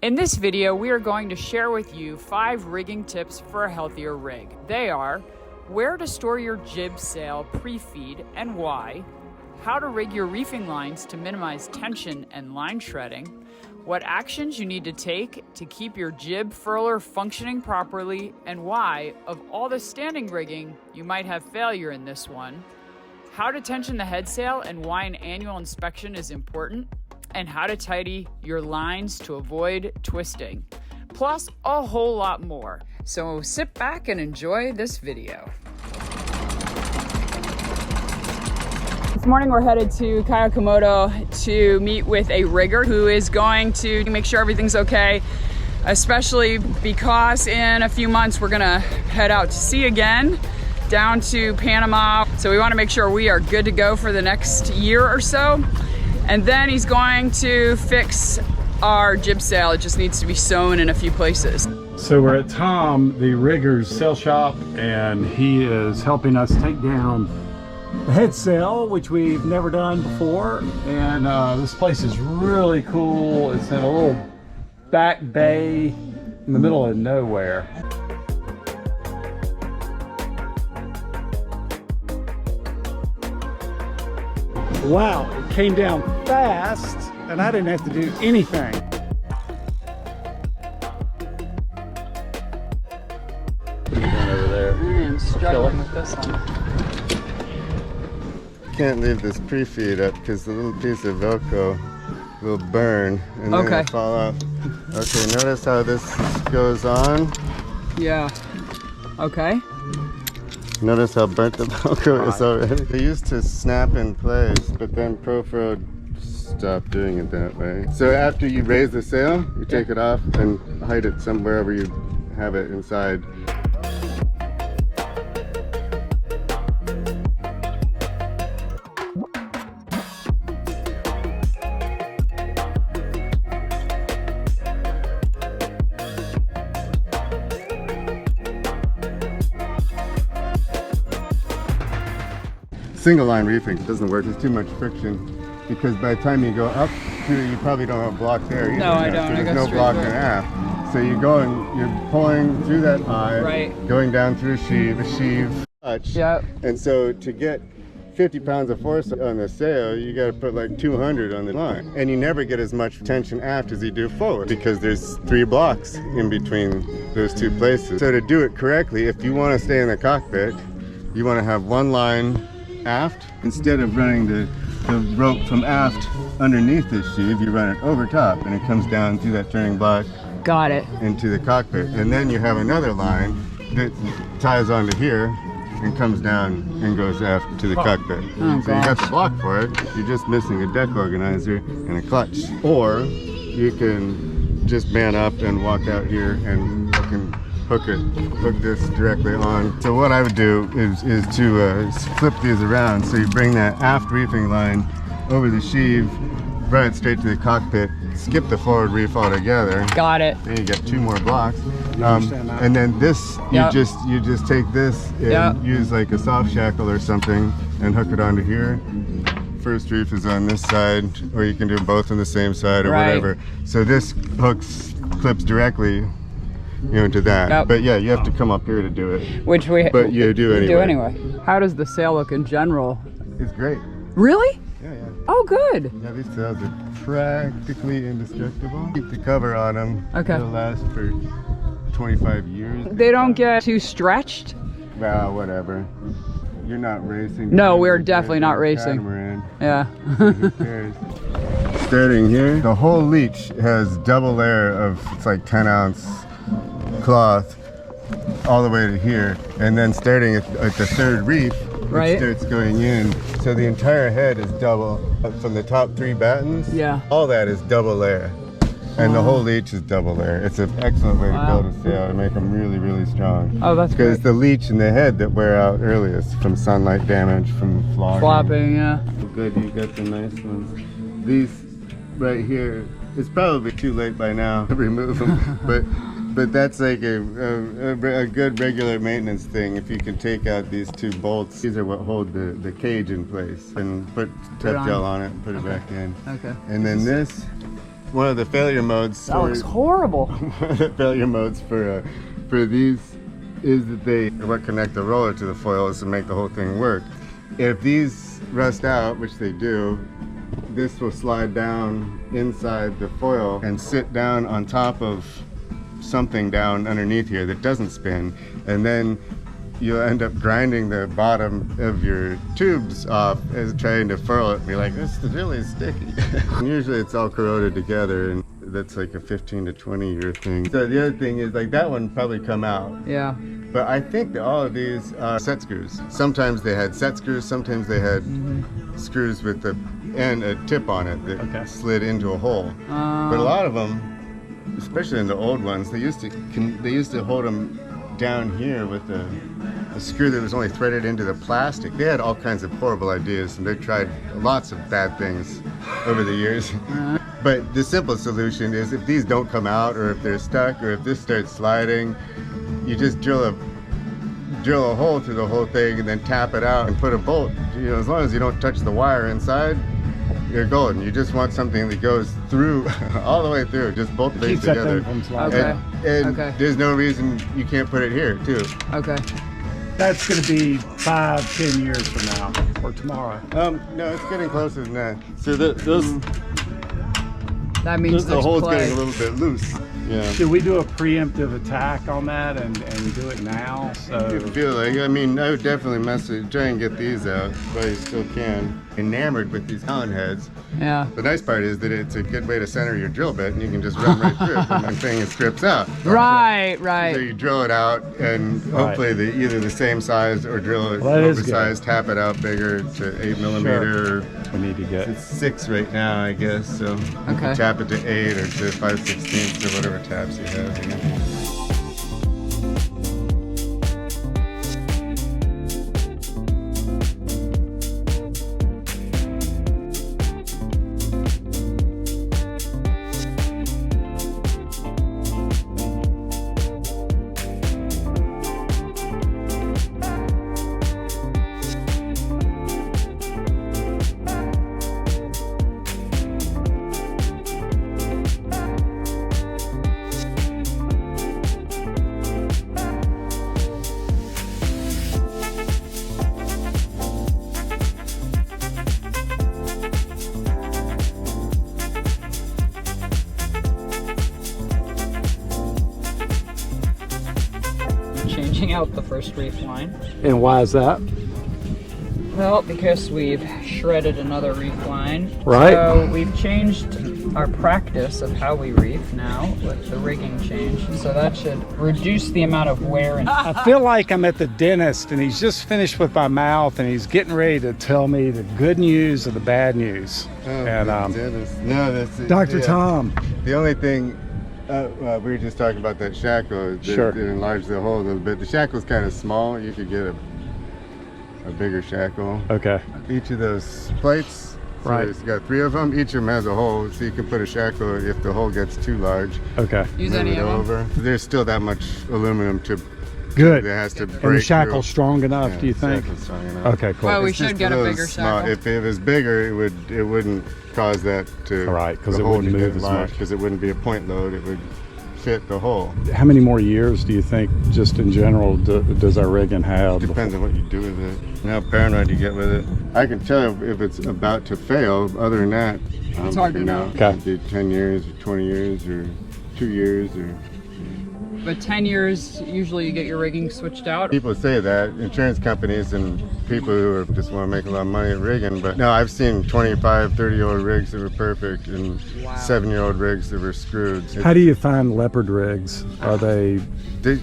In this video, we are going to share with you 5 rigging tips for a healthier rig. They are where to store your jib sail pre-feed and why, how to rig your reefing lines to minimize tension and line shredding, what actions you need to take to keep your jib furler functioning properly, and why, of all the standing rigging, you might have failure in this one, how to tension the headsail and why an annual inspection is important, and how to tidy your lines to avoid twisting, plus a whole lot more. So sit back and enjoy this video. This morning we're headed to CAYO to meet with a rigger who is going to make sure everything's okay, especially because in a few months we're gonna head out to sea again, down to Panama. So we wanna make sure we are good to go for the next year or so. And then he's going to fix our jib sail. It just needs to be sewn in a few places. So we're at Tom, the rigger's sail shop, and he is helping us take down the head sail, which we've never done before. And this place is really cool. It's in a little back bay in the middle of nowhere. Wow, it came down fast and I didn't have to do anything. Over there. I'm struggling with this one. Can't leave this pre-feed up because the little piece of Velcro will burn and then it'll fall off. Okay, notice how this goes on? Yeah. Okay. Notice how burnt the Velcro is already. They used to snap in place, but then Profro stopped doing it that way. So after you raise the sail, you take it off and hide it somewhere where you have it inside. Single line reefing doesn't work, it's too much friction because by the time you go up through, you probably don't have a block there either. No, I don't. So there's no block in aft. So you go and you're pulling through that eye, right, going down through a sheave, touch. Yep. And so to get 50 pounds of force on the sail, you got to put like 200 on the line. And you never get as much tension aft as you do forward because there's 3 blocks in between those 2 places. So to do it correctly, if you want to stay in the cockpit, you want to have one line aft. Instead of running the rope from aft underneath this sheave, you run it over top and it comes down through that turning block. Got it. Into the cockpit. And then you have another line that ties onto here and comes down and goes aft to the cockpit. Oh, so you got the block for it, you're just missing a deck organizer and a clutch. Or you can just man up and walk out here and hook this directly on. So what I would do is to flip these around. So you bring that aft reefing line over the sheave, run it straight to the cockpit, skip the forward reef altogether. Got it. Then you get 2 more blocks. And then this, you just take this and use like a soft shackle or something and hook it onto here. First reef is on this side, or you can do both on the same side or whatever. So this clips directly to that. Yep. But yeah, you have to come up here to do it. Which but you do anyway. How does the sail look in general? It's great. Really? Yeah. Oh, good. Yeah, these sails are practically indestructible. Keep the cover on them. Okay. It'll last for 25 years. They don't get too stretched? Well, whatever. You're not racing. No, we're definitely not racing. Catamaran. Yeah. Who cares? Starting here, the whole leech has double layer of, it's like 10-ounce cloth all the way to here, and then starting at the 3rd reef, it starts going in. So the entire head is double from the top 3 battens. Yeah. All that is double layer, and the whole leech is double layer. It's an excellent way to build a sail to make them really, really strong. Oh, that's because great. it's the leech and the head that wear out earliest from sunlight damage, from flopping. Yeah. Good, you got the nice ones. These right here, it's probably too late by now to remove them, but that's like a good regular maintenance thing. If you can take out these 2 bolts, these are what hold the cage in place, and put tip gel on it and put it back in. Okay. And then this one of the failure modes. That looks horrible. One of the failure modes for these is that they what connect the roller to the foils to make the whole thing work. If these rust out, which they do, this will slide down inside the foil and sit down on top of something down underneath here that doesn't spin, and then you'll end up grinding the bottom of your tubes off as trying to furl it and be like, this is really sticky. And usually it's all corroded together, and that's like a 15 to 20 year thing. So the other thing is like that one probably come out. Yeah. But I think that all of these are set screws. Sometimes they had set screws, sometimes they had screws with the end, a tip on it that slid into a hole. But a lot of them, especially in the old ones, they used to hold them down here with a screw that was only threaded into the plastic. They had all kinds of horrible ideas, and they tried lots of bad things over the years. But the simple solution is if these don't come out, or if they're stuck, or if this starts sliding, you just drill a hole through the whole thing and then tap it out and put a bolt. You know, as long as you don't touch the wire inside, you're golden. You just want something that goes through all the way through, just both things together. And there's no reason you can't put it here too. Okay. That's going to be 5-10 years from now or tomorrow. No, it's getting closer than that. So those. That means the hole's getting a little bit loose. Yeah. Should we do a preemptive attack on that and do it now? So you feel like, I mean, I would definitely try and get these out, but you still can. Enamored with these Allen heads. Yeah. The nice part is that it's a good way to center your drill bit, and you can just run right through it, and the thing strips out. Right. So you drill it out, and hopefully either the same size or drill it oversized, tap it out bigger to 8 millimeter. We need to get it's 6 right now, I guess. So you can tap it to 8 or to 5/16 or whatever taps you have. You know? Changing out the first reef line. And why is that? Well, because we've shredded another reef line. Right. So we've changed our practice of how we reef now with the rigging change. So that should reduce the amount of wear and I feel like I'm at the dentist and he's just finished with my mouth and he's getting ready to tell me the good news or the bad news. Dr. Tom. The only thing we were just talking about that shackle that enlarged the hole a little bit. The shackle's kind of small. You could get a bigger shackle. Okay. Each of those plates, it's got 3 of them. Each of them has a hole, so you can put a shackle if the hole gets too large. Okay. Use any of them. There's still that much aluminum to. Good. That has to break and the shackle's through. strong enough, do you think? Strong enough. Okay, cool. Well, we should get a bigger shackle. If it was bigger, it wouldn't cause that to. Right, because it wouldn't move as much. Because it wouldn't be a point load. It would fit the hole. How many more years do you think, just in general, does our rigging have? Depends on what you do with it and how paranoid you get with it. I can tell if it's about to fail. Other than that, it's hard to know. Okay. It could be 10 years or 20 years or 2 years or. But 10 years, usually you get your rigging switched out. People say that, insurance companies and people who just want to make a lot of money at rigging. But no, I've seen 25, 30-year-old rigs that were perfect and 7-year-old rigs that were screwed. How do you find Leopard rigs? Are they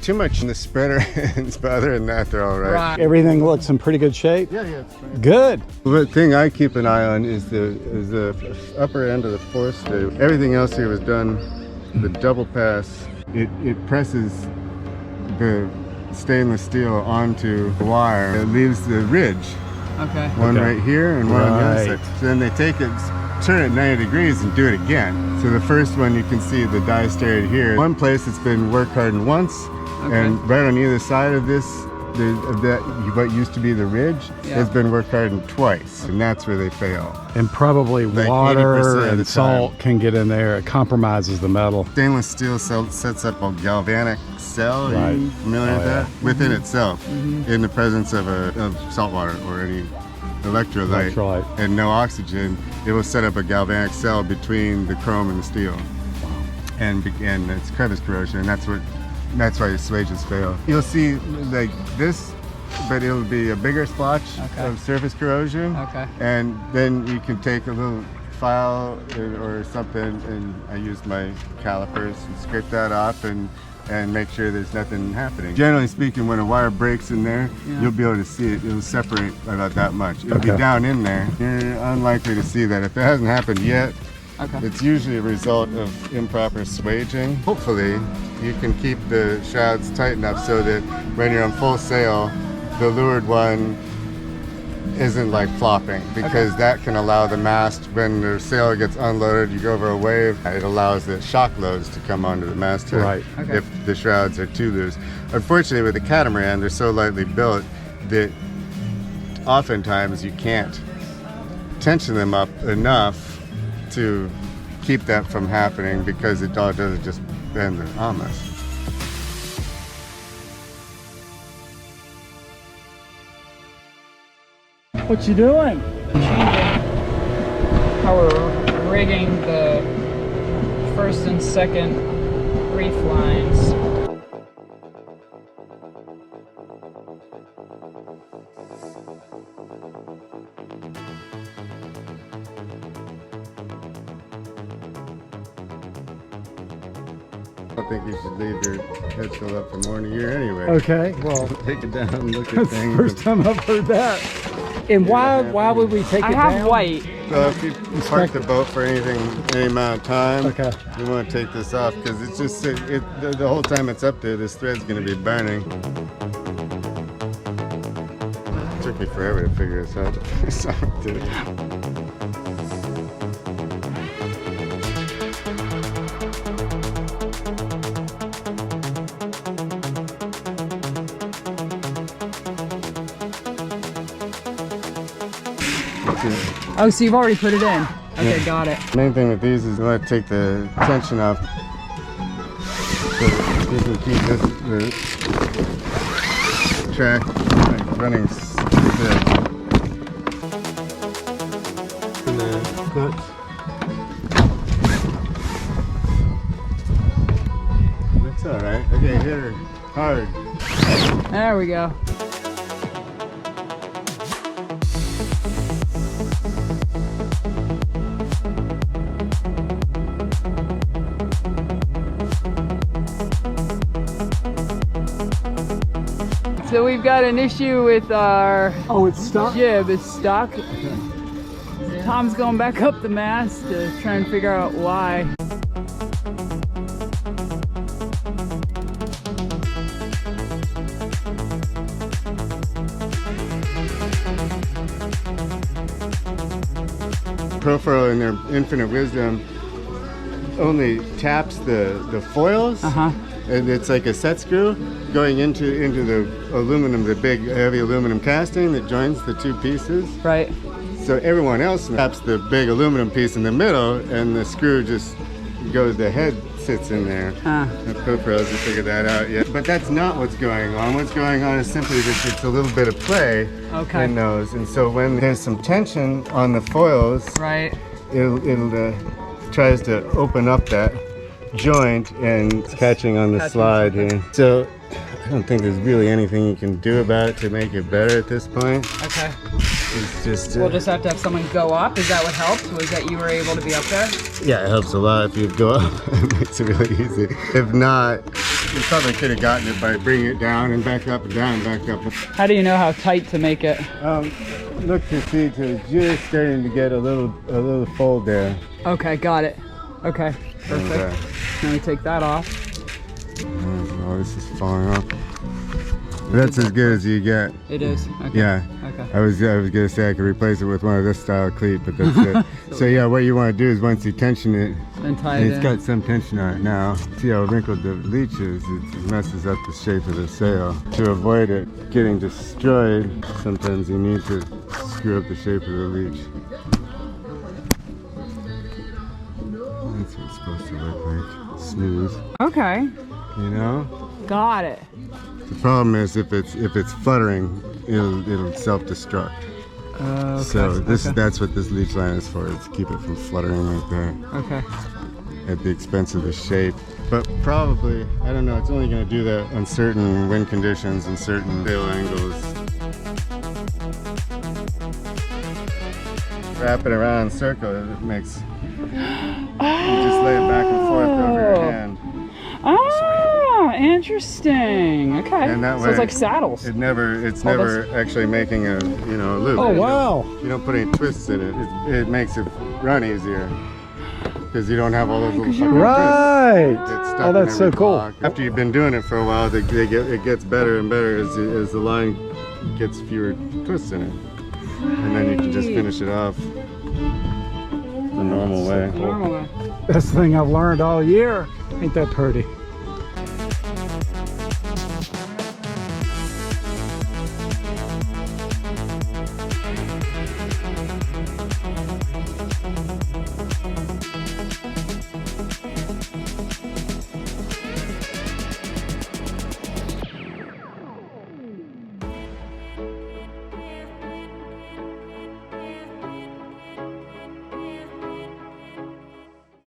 too much in the spreader ends, but other than that, they're all right. Everything looks in pretty good shape? Yeah, it's fine. Good. The thing I keep an eye on is the upper end of the Forestay. Everything else here was done, the double pass. It presses the stainless steel onto the wire. It leaves the ridge. Okay. One right here and one on the other side. So then they take it, turn it 90 degrees and do it again. So the first one you can see the die started here. One place it's been work hardened once, and right on either side of this what used to be the ridge has been work hardened twice, and that's where they fail. And probably Like 80% water of the and salt time. can get in there. It compromises the metal. Stainless steel sets up a galvanic cell. Right. Are you familiar with that? Within itself, in the presence of salt water or any electrolyte and no oxygen, it will set up a galvanic cell between the chrome and the steel. And it's crevice corrosion, and that's why your swages fail. You'll see like this, but it'll be a bigger splotch of surface corrosion. Okay. And then you can take a little file or something, and I use my calipers and scrape that off and make sure there's nothing happening. Generally speaking, when a wire breaks in there, you'll be able to see it. It'll separate about that much. It'll be down in there. You're unlikely to see that. If it hasn't happened yet, it's usually a result of improper swaging. Hopefully, you can keep the shrouds tight enough so that when you're on full sail, the leeward one isn't like flopping, because that can allow the mast, when the sail gets unloaded, you go over a wave, it allows the shock loads to come onto the masthead if the shrouds are too loose. Unfortunately, with the Catamaran, they're so lightly built that oftentimes you can't tension them up enough to keep that from happening, because it all does is just bend the almost. What you doing? Changing how we're rigging the first and second reef lines. I think you should leave your headsail up for more than a year anyway. Okay, well, Take it down and look at that's the things. first time I've heard that. And why would we take I it have down? white. So if you park the boat for any amount of time, you want to take this off, because it's just the whole time it's up there, this thread's going to be burning. It took me forever to figure this out. So I did it. Oh, so you've already put it in. Okay, got it. Main thing with these is you want to take the tension off so that you can keep the track running good. And the clutch. That's alright. Okay, hit her hard. There we go. So we've got an issue with our it's stuck? jib. It's stuck. Tom's going back up the mast to try and figure out why. Profile, in their infinite wisdom, only taps the foils, and it's like a set screw going into the aluminum, the big heavy aluminum casting that joins the two pieces. Right. So everyone else taps the big aluminum piece in the middle, and the screw just goes, the head sits in there. The pro-pros have figured that out yet. But that's not what's going on. What's going on is simply that it's a little bit of play in those. And so when there's some tension on the foils, it'll tries to open up that joint, and it's catching on the slide here. So I don't think there's really anything you can do about it to make it better at this point. Okay. It's just We'll just have to have someone go up. Is that what helps? Was that you were able to be up there? yeah, it helps a lot if you go up. It makes it really easy. If not, you probably could have gotten it by bringing it down and back up and down and back up. How do you know how tight to make it? Look to see to just starting to get a little fold there. Okay, got it. Okay, perfect. Let me take that off. Oh, this is falling off. That's as good as you get. It is? Okay. Yeah. Okay. I was gonna say I could replace it with one of this style cleat, but that's it. So yeah, what you want to do is once you tension it, Then tie and it it's in. got some tension on it now. See how wrinkled the leech is? It messes up the shape of the sail. To avoid it getting destroyed, sometimes you need to screw up the shape of the leech. That's what it's supposed to look like. Smooth. Okay. You know? Got it. The problem is if it's fluttering, it'll self-destruct. Okay. So that's what this leech line is for, is to keep it from fluttering like that. Okay. At the expense of the shape. But probably, I don't know, it's only going to do that on certain wind conditions and certain sail angles. Wrap it around in a circle, it makes, you just lay it back and forth over your hand. Oh, interesting. Okay. And that So it's way, like saddles. It's never actually making a loop. Oh, wow. You don't put any twists in it. It makes it run easier because you don't have all those little fucking twists. Right. It's stuck Oh, in that's so every cool. block. After you've been doing it for a while, it gets better and better as the line gets fewer twists in it, and then you can just finish it off the normal way. Normal way. That's the thing I've learned all year. Ain't that pretty?